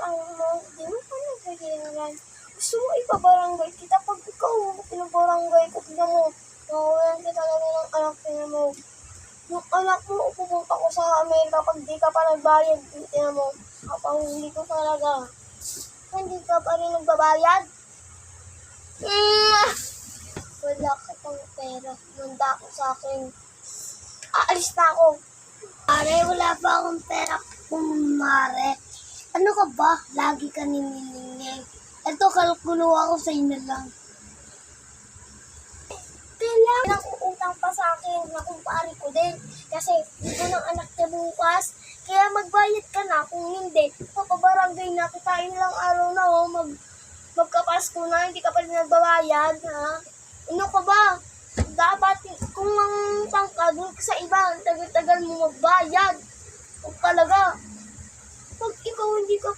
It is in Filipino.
utang mo, di mo pa nagkakayaran. Gusto mo ipabarangay kita pag ikaw, pinabarangay ko, tignan mo, nawawalan kita na rin ng anak niya mo. Yung anak mo, pupunta ko sa Amerika pag di ka pa nagbayad, tignan mo, kapahuli ko talaga. Hindi ka pa rin nagbabayad? Wala ka pang pera, manda ko sa akin. Aalis na ako. Mare, wala pa akong pera kumare. Ano ka ba? Lagi ka niningning. Ito, kalkulo ako sa inyo lang. Kailangan utang pa sa akin na kumpare ko din. Kasi dito ng anak niya bukas. Kaya magbayad ka na. Kung hindi, papabarangay na kita. Ilang araw na magkapasko na. Hindi ka pa rin nagbabayad. Ha? Ano ka ba? Dapat kung ang utang ka doon sa iba, tagal-tagal mo magbayad. Huwag talaga. Pag ikaw hindi ka